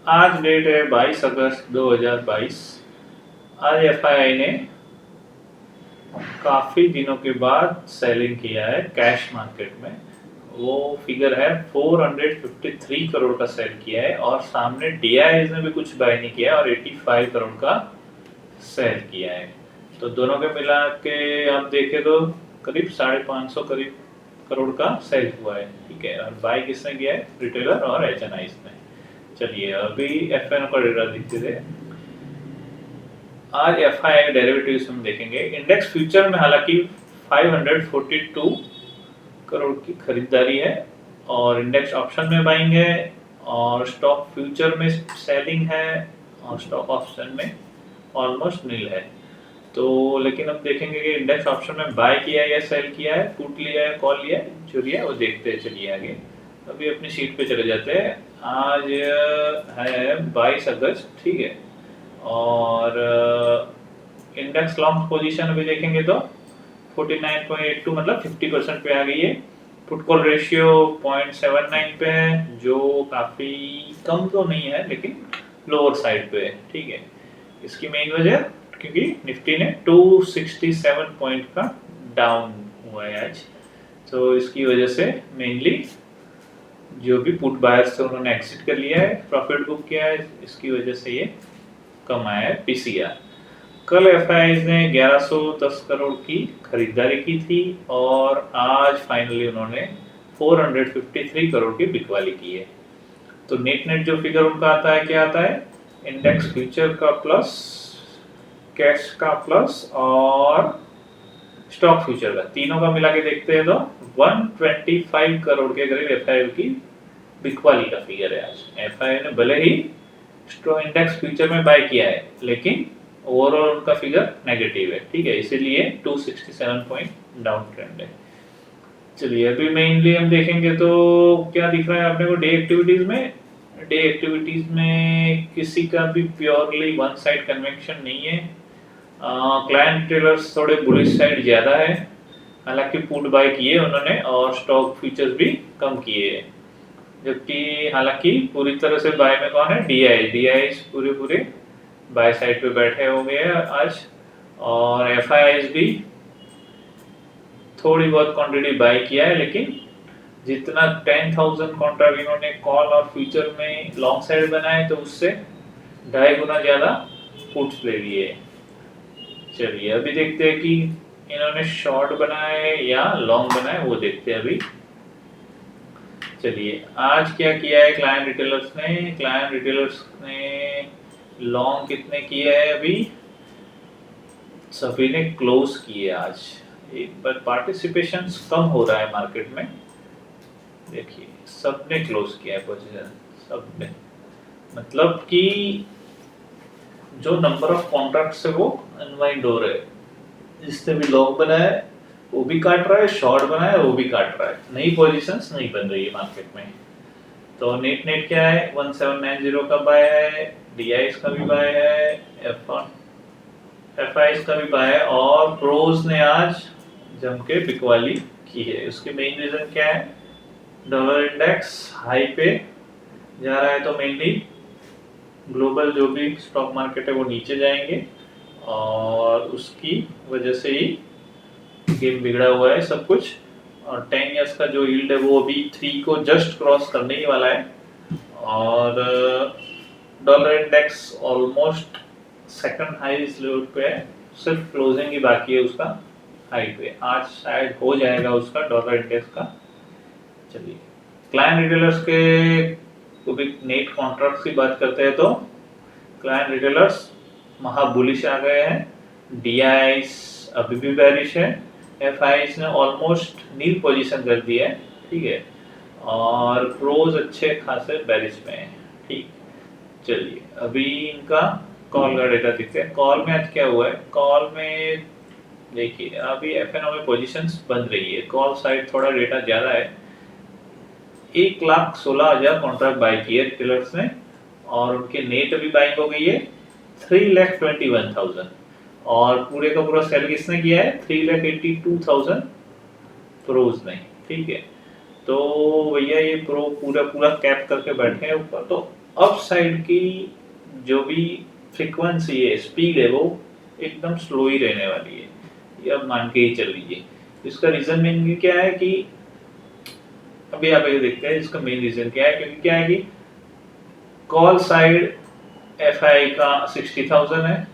आज डेट है 22 अगस्त 2022। आज एफआईआई ने काफ़ी दिनों के बाद सेलिंग किया है कैश मार्केट में। वो फिगर है 453 करोड़ का सेल किया है और सामने डीआईज ने भी कुछ बाय नहीं किया है और 85 करोड़ का सेल किया है। तो दोनों के मिला के आप देखें तो करीब 550 करीब करोड़ का सेल हुआ है। ठीक है, और बाय किसने किया है? रिटेलर और एचएनआई ने। चलिए अभी एफएनओ का डेटा देखते थे। आज एफआईआई डेरिवेटिव्स हम देखेंगे। इंडेक्स फ्यूचर में हालांकि 542 करोड़ की खरीदारी है और इंडेक्स ऑप्शन में बाइंग है और स्टॉक फ्यूचर में सेलिंग है और स्टॉक ऑप्शन में ऑलमोस्ट नील है। तो लेकिन अब देखेंगे कि इंडेक्स ऑप्शन में बाय किया है या सेल किया है, पुट लिया है, कॉल लिया है, जो लिया है वो देखते हैं। चलिए आगे अभी अपनी शीट पे चले जाते हैं। आज है 22 अगस्त, ठीक है, और इंडेक्स लॉन्ग पोजीशन अभी देखेंगे तो 49.82 मतलब 50% पे आ गई है। पुट कॉल रेशियो 0.79 पे है, जो काफ़ी कम तो नहीं है लेकिन लोअर साइड पे है। ठीक है, इसकी मेन वजह क्योंकि निफ्टी ने 267 पॉइंट का डाउन हुआ है आज, तो इसकी वजह से मेनली जो भी पुट बायर्स थे उन्होंने एग्जिट कर लिया है, प्रॉफिट बुक किया है, इसकी वजह से ये कम आया है पीसीआर। कल एफआईआई ने 1110 करोड़ की खरीदारी की थी और आज फाइनली उन्होंने 453 करोड़ की बिकवाली की है। तो नेट नेट जो फिगर उनका आता है, क्या आता है? इंडेक्स फ्यूचर का प्लस कैश का प्लस और स्टॉक फ्यूचर का, तीनों का मिला के देखते हैं तो 125 करोड़ के करीब एफआईआई की बिकवाली का फिगर है आज। एफआईआई ने भले ही इंडेक्स फ्यूचर में बाय किया है लेकिन ओवरऑल उनका फिगर नेगेटिव है। ठीक है, इसीलिए 267 पॉइंट डाउन ट्रेंड है। चलिए अभी मेनली हम देखेंगे तो क्या दिख रहा है अपने को डे एक्टिविटीज में। डे एक्टिविटीज में किसी का भी प्योरली वन साइड कन्वेंशन नहीं है। क्लाइंट रिटेलर्स थोड़े बुलिश साइड ज्यादा है, हालांकि पुट बाय किए उन्होंने और स्टॉक फ्यूचर्स भी कम किए हैं। जबकि हालांकि पूरी तरह से बाय में कौन है? डीआई पूरे बाय साइड पे बैठे हो गए आज। और एफआईआई भी थोड़ी बहुत क्वांटिटी बाय किया है, लेकिन जितना 10,000 कॉन्ट्रैक्ट इन्होंने कॉल और फ्यूचर में लॉन्ग साइड बनाए तो उससे 2.5 गुना ज्यादा पुट्स ले लिए। चलिए अभी देखते हैं कि इन्होंने शॉर्ट बनाए या लॉन्ग बनाए, वो देखते हैं अभी। चलिए आज क्या किया है क्लाइंट रिटेलर्स ने? क्लाइंट रिटेलर्स ने लॉन्ग कितने किए हैं? अभी सभी ने क्लोज किए आज। एक बार पार्टिसिपेशन कम हो रहा है मार्केट में, देखिए सबने क्लोज किया है पोजीशन, सबने, मतलब कि जो नंबर ऑफ कॉन्ट्रैक्ट्स है वो अनवाइंड हो रहे हैं। जिसने भी लॉन्ग बनाया है वो भी काट रहा है, शॉर्ट बनाया है वो भी काट रहा है, नई पोजीशंस नहीं बन रही है मार्केट में। तो नेट नेट क्या है? 1790 का बाय है, डीआईएस का भी बाय है, एफआईएस का भी बाय है और प्रोज ने आज जम के बिकवाली की है। उसके मेन रीजन क्या है? डॉलर इंडेक्स हाई पे जा रहा है तो मेनली ग्लोबल जो भी स्टॉक मार्केट है वो नीचे जाएंगे और उसकी वजह से ही गेम बिगड़ा हुआ है सब कुछ। और 10 इयर्स का जो यील्ड है वो अभी 3 को जस्ट क्रॉस करने ही वाला है और dollar index almost second highest level पे है, सिर्फ क्लोजिंग ही बाकी है उसका हाई पे। आज शायद हो जाएगा उसका डॉलर इंडेक्स का। चलिए क्लाइंट रिटेलर्स के तो भी नेट कॉन्ट्रैक्ट्स की बात करते हैं तो क्लाइंट रिटेलर्स महा बुलिश आ गए हैं, डीआईएस अभी भी बेरिश है, एफआईआई ने ऑलमोस्ट नील पोजीशन कर दी है। ठीक है, और प्रोज अच्छे खासे बेरिश में है। ठीक, चलिए अभी इनका कॉल का डेटा देखते हैं। कॉल में आज क्या हुआ है? कॉल में देखिए अभी एफएनओ में पोजीशंस बन रही है, कॉल साइड थोड़ा डेटा ज्यादा है। 1,16,000 कॉन्ट्रैक्ट बाय किए रिटेलर्स ने और उनके नेट अभी बाइंग हो गई है 3,21,000 और पूरे का पूरा सेल किसने किया है? 3,82,000 प्रोज नहीं। ठीक है, तो भैया ये प्रो पूरा कैप करके बैठे हैं ऊपर, तो अप साइड की जो भी फ्रीक्वेंसी है, स्पीड है, वो एकदम स्लो ही रहने वाली है, ये आप मान के ही चल लीजिए। इसका रीजन मेन क्या है कि अभी आप ये देखते हैं इसका मेन रीजन क्या है, क्योंकि क्या है कि कॉल साइड एफआई का 60,000 है,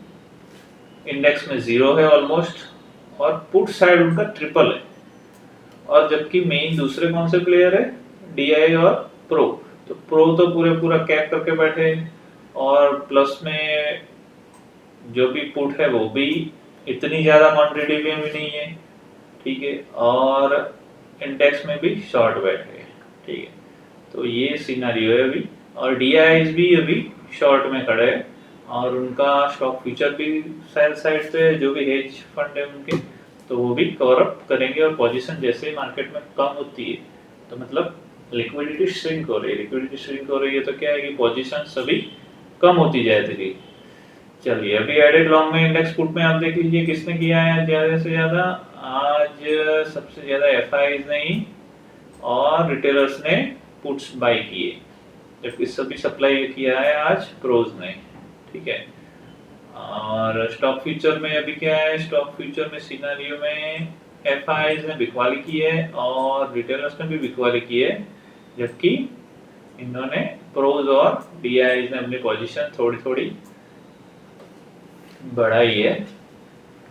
इंडेक्स में 0 है ऑलमोस्ट, और पुट साइड उनका ट्रिपल है, और जबकि मेन दूसरे कौन से प्लेयर है, डीआई और प्रो। तो प्रो तो पूरा कैप करके बैठे, और प्लस में जो भी पुट है वो भी इतनी ज्यादा क्वांटिटी में भी नहीं है, ठीक है, और इंडेक्स में भी शॉर्ट बैठे हैं, ठीक है। तो ये सिनारियो है अभी, और डीआईज भी अभी शॉर्ट में खड़े हैं, और उनका स्टॉक फ्यूचर भी सेल साइड पे जो भी हेज फंड है उनके, तो वो भी कवर अप करेंगे, और पोजीशन जैसे मार्केट में कम होती है तो मतलब लिक्विडिटी श्रिंक हो रही है, लिक्विडिटी श्रिंक हो रही है तो क्या है कि पोजीशन सभी कम होती जाएगी। चलिए अभी एडेड लॉन्ग में इंडेक्स पुट में आप देख लीजिए किसने किया है ज्यादा से ज्यादा, आज सबसे ज्यादा एफआईज ने ही और रिटेलर्स ने पुट्स बाय किए, जबकि सभी सप्लाई किया है आज प्रोज ने, ठीक है। और स्टॉक फ्यूचर में अभी क्या है, स्टॉक फ्यूचर में सिनेरियो में एफआईज ने बिकवाली की है और रिटेलर्स ने भी बिकवाली की है, जबकि इन्होंने प्रोज और डीआईज ने अपनी पोजीशन थोड़ी थोड़ी बढ़ाई है,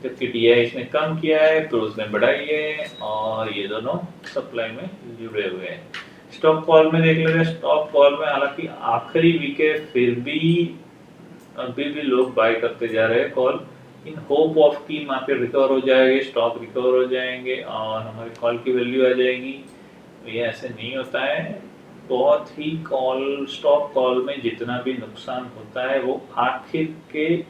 जबकि डीआईज ने कम किया है, प्रोज ने बढ़ाई है, और ये दोनों सप्लाई में जुड़े हुए हैं। स्टॉक कॉल में देख लेते हैं, स्टॉक कॉल में हालांकि आखिरी वीक है, फिर भी अभी भी लोग बाय करते जा रहे हैं कॉल, इन होप ऑफ की मार्केट रिकवर हो जाएगी, स्टॉक रिकवर हो जाएंगे और हमारी कॉल की वैल्यू आ जाएगी। ये ऐसे नहीं होता है, बहुत ही कॉल स्टॉक कॉल में जितना भी नुकसान होता है वो आखिर के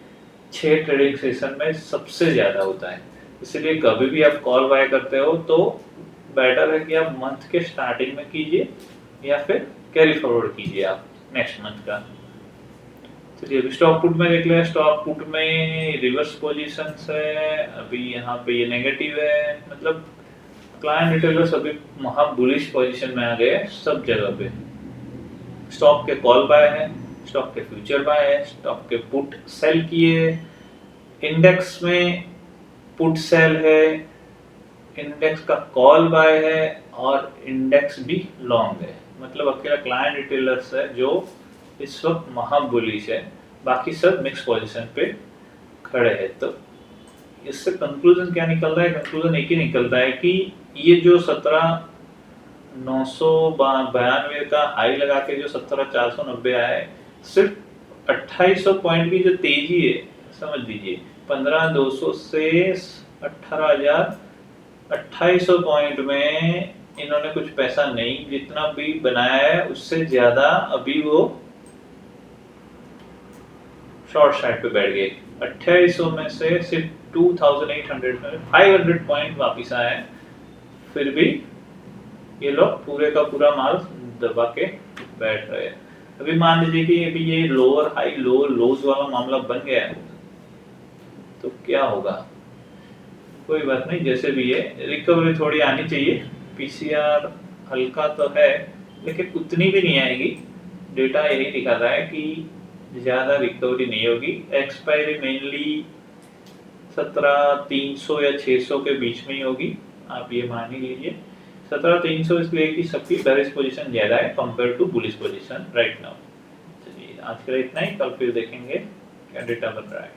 6 ट्रेडिंग सेशन में सबसे ज्यादा होता है। इसलिए कभी भी आप कॉल बाय करते हो तो बेटर है कि आप मंथ के स्टार्टिंग में कीजिए या फिर कैरी फॉरवर्ड कीजिए आप नेक्स्ट मंथ का। चलिए अभी स्टॉक पुट में देख लिया, स्टॉक पुट में रिवर्स पोजीशंस है, अभी यहाँ पे ये नेगेटिव है, मतलब क्लाइंट रिटेलर्स अभी महा बुलिश पोजीशन में आ गए सब जगह पे। स्टॉक के कॉल बाय है, स्टॉक के फ्यूचर बाय है, स्टॉक के पुट सेल किए, इंडेक्स में पुट सेल है, इंडेक्स का कॉल बाय है, और इंडेक्स भी लॉन्ग है। मतलब अकेला क्लाइंट रिटेलर्स है जो इस वक्त महा बुलिश है, बाकी सब मिक्स पोजीशन पे खड़े हैं। तो इससे कंक्लूजन क्या निकल रहा है, कंक्लूजन एक ही निकलता है कि ये जो 17,992 का हाई लगा के जो 17,490 आया है, सिर्फ 2800 पॉइंट की जो तेजी है, समझ लीजिए 15,200 से 2800 पॉइंट में इन्होंने कुछ पैसा नहीं, जितना भी बनाया है उससे ज्यादा अभी वो शॉर्ट साइड पे बैठ गए। 2800 में से सिर्फ 2800 में 500 पॉइंट वापिस आए हैं, फिर भी ये लोग पूरे का पूरा माल दबा के बैठ रहे हैं। अभी मान लीजिए कि अभी ये लोअर हाई लोअर लोज वाला मामला बन गया है तो क्या होगा, कोई बात नहीं, जैसे भी है रिकवरी थोड़ी आनी चाहिए, पीसीआर हल्का तो है लेकिन उतनी भी नहीं आएगी, डेटा यही दिखा रहा है कि ज्यादा रिकवरी नहीं होगी। एक्सपायरी मेनली 17,300 या 600 के बीच में ही होगी, आप ये मान ही लीजिए। 17,300 इसलिए कि सबकी बेरिश पोजीशन ज्यादा है compare to bullish position right now. चलिए आज के लिए इतना ही, कल फिर देखेंगे क्या डेटा बन रहा है।